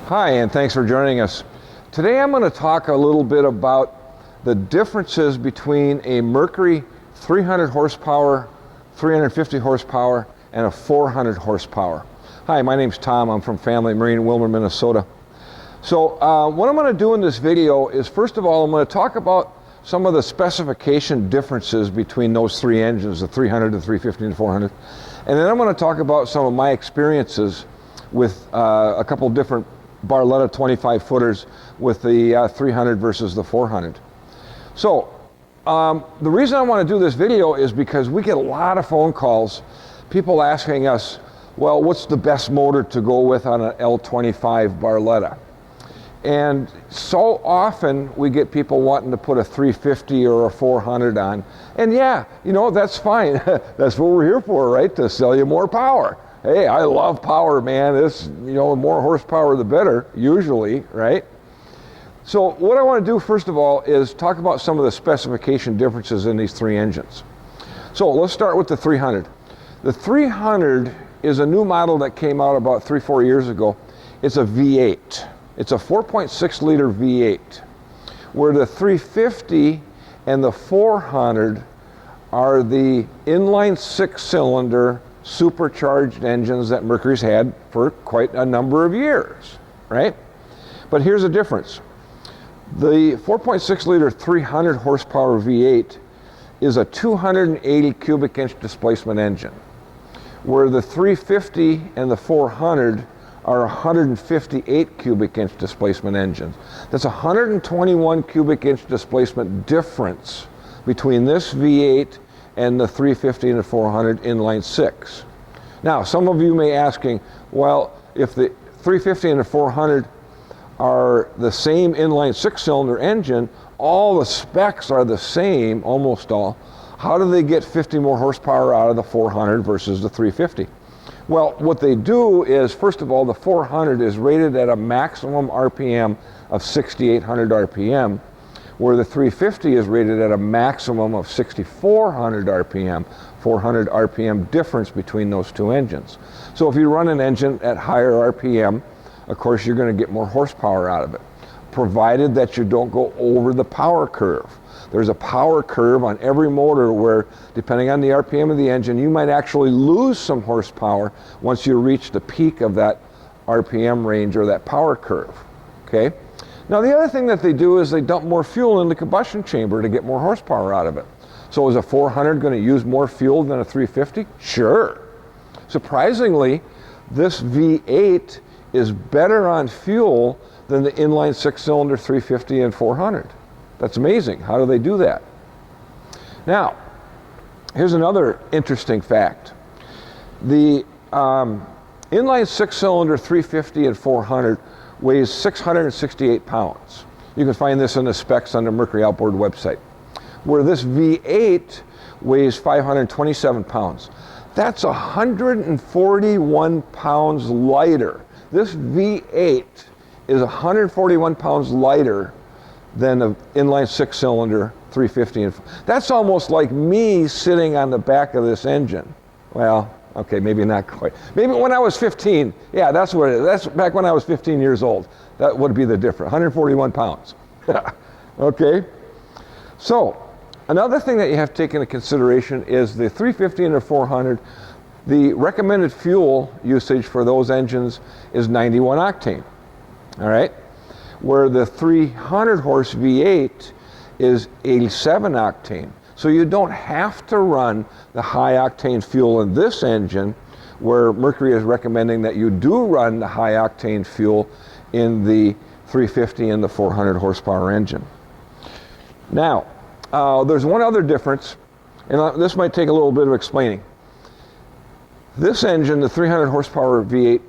Hi, and thanks for joining us. Today I'm going to talk a little bit about the differences between a Mercury 300 horsepower, 350 horsepower, and a 400 horsepower. Hi, my name's Tom. I'm from Family Marine in Willmar, Minnesota. So what I'm going to do in this video is, first of all, I'm going to talk about some of the specification differences between those three engines, the 300, the 350, and the 400. And then I'm going to talk about some of my experiences with a couple different Barletta 25 footers with the 300 versus the 400. So the reason I want to do this video is because we get a lot of phone calls, people asking us, well, what's the best motor to go with on an L25 Barletta? And so often we get people wanting to put a 350 or a 400 on. And yeah, you know, that's fine. That's what we're here for, right? To sell you more power. Hey, I love power, man. This, you know, the more horsepower, the better, usually, right? So what I want to do, first of all, is talk about some of the specification differences in these three engines. So let's start with the 300. The 300 is a new model that came out about 3-4 years ago. It's a V8. It's a 4.6 liter V8, where the 350 and the 400 are the inline 6-cylinder supercharged engines that Mercury's had for quite a number of years, right? But here's the difference. The 4.6 liter 300 horsepower V8 is a 280 cubic inch displacement engine, where the 350 and the 400 are 158 cubic inch displacement engines. That's 121 cubic inch displacement difference between this V8 and the 350 and the 400 inline 6. Now, some of you may be asking, well, if the 350 and the 400 are the same inline 6-cylinder engine, all the specs are the same, almost all, how do they get 50 more horsepower out of the 400 versus the 350? Well, what they do is, first of all, the 400 is rated at a maximum RPM of 6,800 RPM, where the 350 is rated at a maximum of 6,400 RPM, 400 RPM difference between those two engines. So if you run an engine at higher RPM, of course you're going to get more horsepower out of it, provided that you don't go over the power curve. There's a power curve on every motor where, depending on the RPM of the engine, you might actually lose some horsepower once you reach the peak of that RPM range or that power curve, okay? Now, the other thing that they do is they dump more fuel in the combustion chamber to get more horsepower out of it. So is a 400 going to use more fuel than a 350? Sure. Surprisingly, this V8 is better on fuel than the inline 6-cylinder 350 and 400. That's amazing. How do they do that? Now, here's another interesting fact. The inline 6-cylinder 350 and 400 weighs 668 pounds. You can find this in the specs on the Mercury Outboard website. Where this V8 weighs 527 pounds. That's 141 pounds lighter. This V8 is 141 pounds lighter than the inline 6-cylinder 350. And that's almost like me sitting on the back of this engine. Well, okay, maybe not quite. Maybe when I was 15, yeah, that's what it is. That's back when I was 15 years old. That would be the difference, 141 pounds. Okay, so another thing that you have to take into consideration is the 350 and the 400, the recommended fuel usage for those engines is 91 octane, all right? Where the 300 horse V8 is 87 octane. So you don't have to run the high octane fuel in this engine, where Mercury is recommending that you do run the high octane fuel in the 350 and the 400 horsepower engine. Now, there's one other difference, and this might take a little bit of explaining. This engine, the 300 horsepower V8,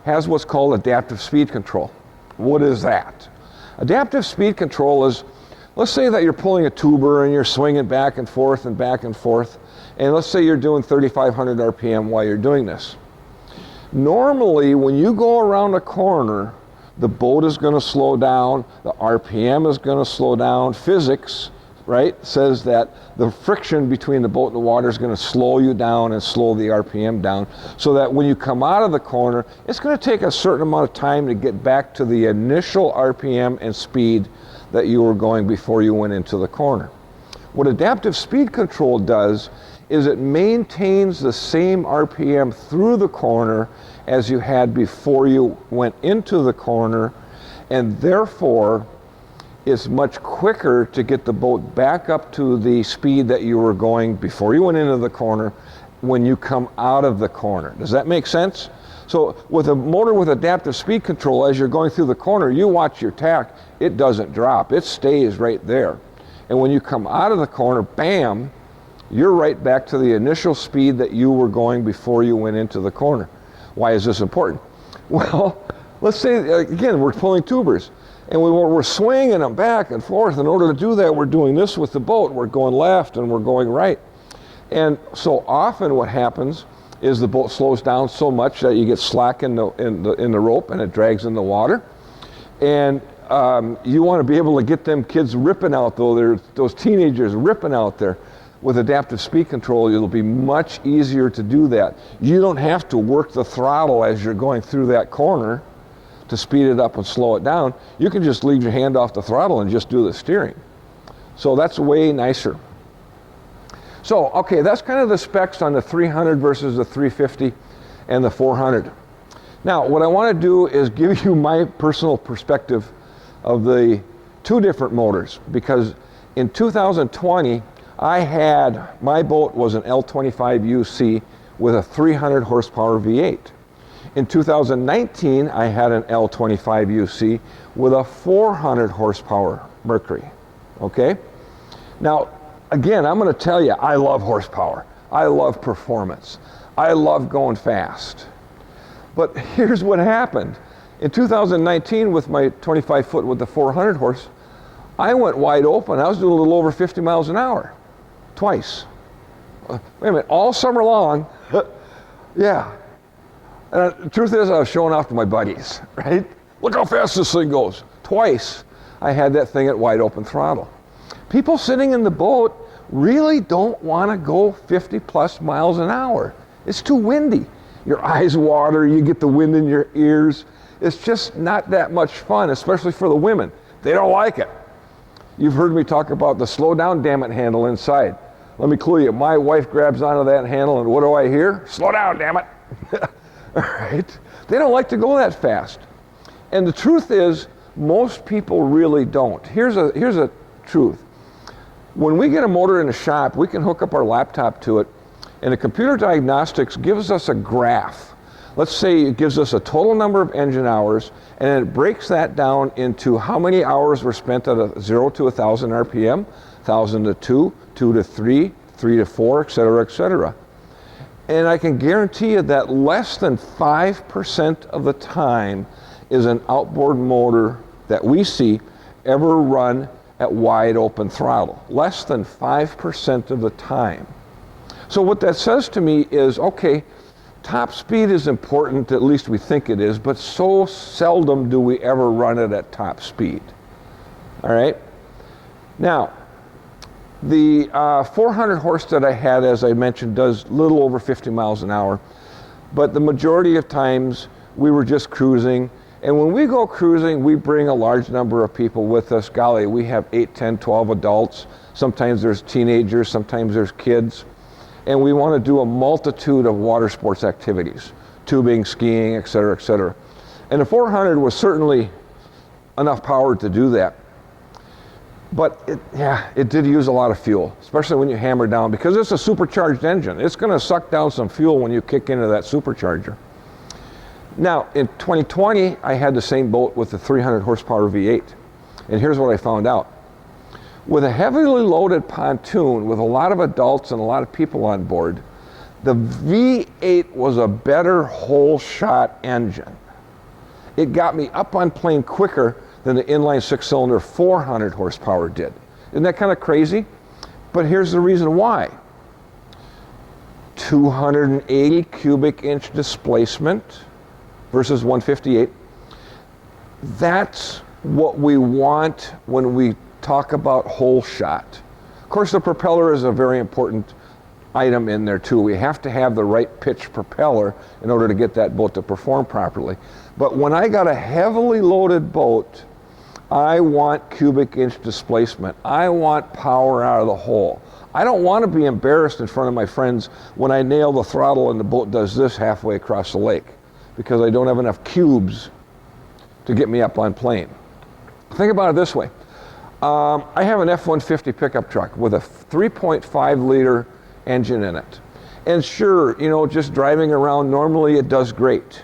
has what's called adaptive speed control. What is that? Adaptive speed control is, let's say that you're pulling a tuber and you're swinging back and forth, and let's say you're doing 3,500 RPM while you're doing this. Normally, when you go around a corner, the boat is going to slow down, the RPM is going to slow down, physics right, says that the friction between the boat and the water is going to slow you down and slow the RPM down, so that when you come out of the corner, it's going to take a certain amount of time to get back to the initial RPM and speed that you were going before you went into the corner. What adaptive speed control does is it maintains the same RPM through the corner as you had before you went into the corner, and therefore it's much quicker to get the boat back up to the speed that you were going before you went into the corner when you come out of the corner. Does that make sense? So with a motor with adaptive speed control, as you're going through the corner, you watch your tack, it doesn't drop, it stays right there. And when you come out of the corner, bam, you're right back to the initial speed that you were going before you went into the corner. Why is this important? Well, let's say, again, we're pulling tubers, and we're swinging them back and forth. In order to do that, we're doing this with the boat. We're going left and we're going right. And so often what happens is the boat slows down so much that you get slack in the rope and it drags in the water. And you want to be able to get them kids ripping out, though, those teenagers ripping out there. With adaptive speed control, it'll be much easier to do that. You don't have to work the throttle as you're going through that corner to speed it up and slow it down. You can just leave your hand off the throttle and just do the steering. So that's way nicer. So, okay, that's kind of the specs on the 300 versus the 350 and the 400. Now, what I want to do is give you my personal perspective of the two different motors, because in 2020, my boat was an L25 UC with a 300 horsepower V8. In 2019, I had an L25 UC with a 400 horsepower Mercury, okay? Now, again, I'm gonna tell you, I love horsepower. I love performance. I love going fast. But here's what happened. In 2019, with my 25 foot with the 400 horse, I went wide open. I was doing a little over 50 miles an hour. Twice. Wait a minute, all summer long. Yeah. And the truth is, I was showing off to my buddies, right? Look how fast this thing goes. Twice, I had that thing at wide open throttle. People sitting in the boat really don't want to go 50 plus miles an hour. It's too windy. Your eyes water, you get the wind in your ears. It's just not that much fun, especially for the women. They don't like it. You've heard me talk about the slow down, damn it handle inside. Let me clue you, my wife grabs onto that handle and what do I hear? Slow down, damn it. All right? They don't like to go that fast. And the truth is, most people really don't. Here's a truth. When we get a motor in the shop, we can hook up our laptop to it, and the computer diagnostics gives us a graph. Let's say it gives us a total number of engine hours, and then it breaks that down into how many hours were spent at a 0 to 1,000 RPM, 1,000 to 2, 2 to 3, 3 to 4, et cetera, et cetera. And I can guarantee you that less than 5% of the time is an outboard motor that we see ever run at wide open throttle. Less than 5% of the time. So what that says to me is, okay, top speed is important, at least we think it is, but so seldom do we ever run it at top speed. All right? Now, the 400 horse that I had, as I mentioned, does a little over 50 miles an hour, but the majority of times we were just cruising, and when we go cruising, we bring a large number of people with us. Golly, we have 8, 10, 12 adults. Sometimes there's teenagers, sometimes there's kids. And we want to do a multitude of water sports activities, tubing, skiing, et cetera, et cetera. And the 400 was certainly enough power to do that. But it did use a lot of fuel, especially when you hammer down, because it's a supercharged engine. It's going to suck down some fuel when you kick into that supercharger. Now, in 2020, I had the same boat with the 300 horsepower V8. And here's what I found out. With a heavily loaded pontoon with a lot of adults and a lot of people on board, the V8 was a better whole shot engine. It got me up on plane quicker than the inline 6-cylinder 400 horsepower did. Isn't that kind of crazy? But here's the reason why. 280 cubic inch displacement versus 158. That's what we want when we talk about whole shot. course, the propeller is a very important item in there too. We have to have the right pitch propeller in order to get that boat to perform properly. But when I got a heavily loaded boat, I want cubic inch displacement. I want power out of the hole. I don't want to be embarrassed in front of my friends when I nail the throttle and the boat does this halfway across the lake because I don't have enough cubes to get me up on plane. Think about it this way. I have an F-150 pickup truck with a 3.5 liter engine in it. And sure, you know, just driving around normally it does great.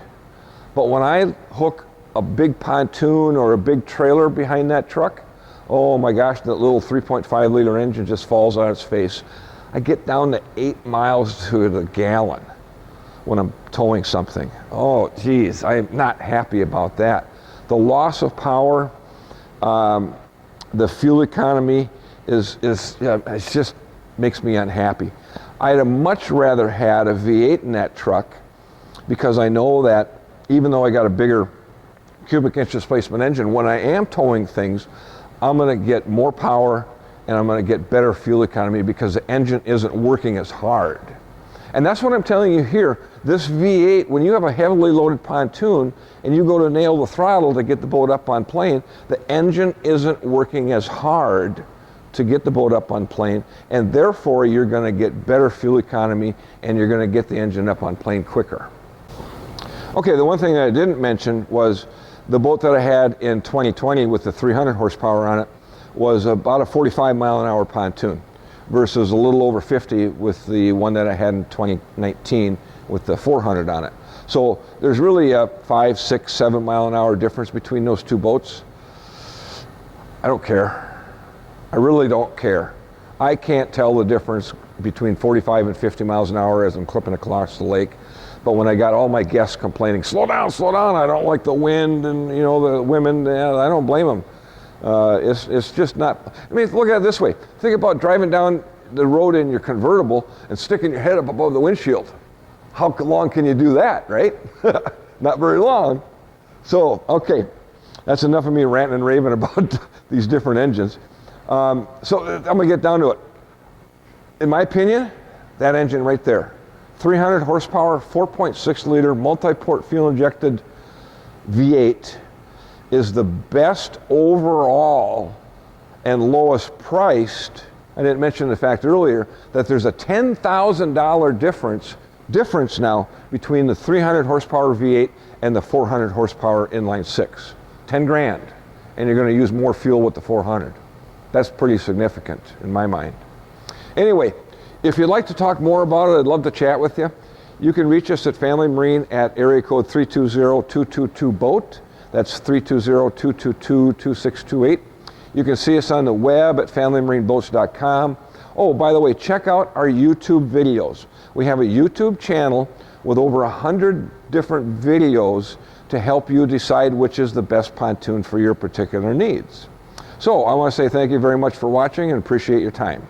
But when I hook a big pontoon or a big trailer behind that truck, oh my gosh, that little 3.5 liter engine just falls on its face. I get down to 8 miles to the gallon when I'm towing something. Oh geez, I'm not happy about that. The loss of power, the fuel economy it just makes me unhappy. I'd have much rather had a V8 in that truck because I know that even though I got a bigger cubic inch displacement engine, when I am towing things, I'm going to get more power and I'm going to get better fuel economy because the engine isn't working as hard. And that's what I'm telling you here. This V8, when you have a heavily loaded pontoon and you go to nail the throttle to get the boat up on plane, the engine isn't working as hard to get the boat up on plane, and therefore you're going to get better fuel economy and you're going to get the engine up on plane quicker. Okay, the one thing that I didn't mention was the boat that I had in 2020 with the 300 horsepower on it was about a 45 mile an hour pontoon versus a little over 50 with the one that I had in 2019 with the 400 on it. So there's really a 5, 6, 7 mile an hour difference between those two boats. I don't care. I really don't care. I can't tell the difference between 45 and 50 miles an hour as I'm clipping across the lake. But when I got all my guests complaining, slow down, I don't like the wind and you know the women, I don't blame them. It's just not, I mean, look at it this way. Think about driving down the road in your convertible and sticking your head up above the windshield. How long can you do that, right? Not very long. So, okay, that's enough of me ranting and raving about these different engines. So I'm gonna get down to it. In my opinion, that engine right there, 300 horsepower, 4.6 liter, multi-port fuel injected V8 is the best overall and lowest priced. I didn't mention the fact earlier that there's a $10,000 difference now between the 300 horsepower V8 and the 400 horsepower inline 6. 10 grand, and you're going to use more fuel with the 400. That's pretty significant in my mind. Anyway, if you'd like to talk more about it, I'd love to chat with you. You can reach us at Family Marine at area code 320-222-BOAT. That's 320-222-2628. You can see us on the web at familymarineboats.com. Oh, by the way, check out our YouTube videos. We have a YouTube channel with over 100 different videos to help you decide which is the best pontoon for your particular needs. So I want to say thank you very much for watching and appreciate your time.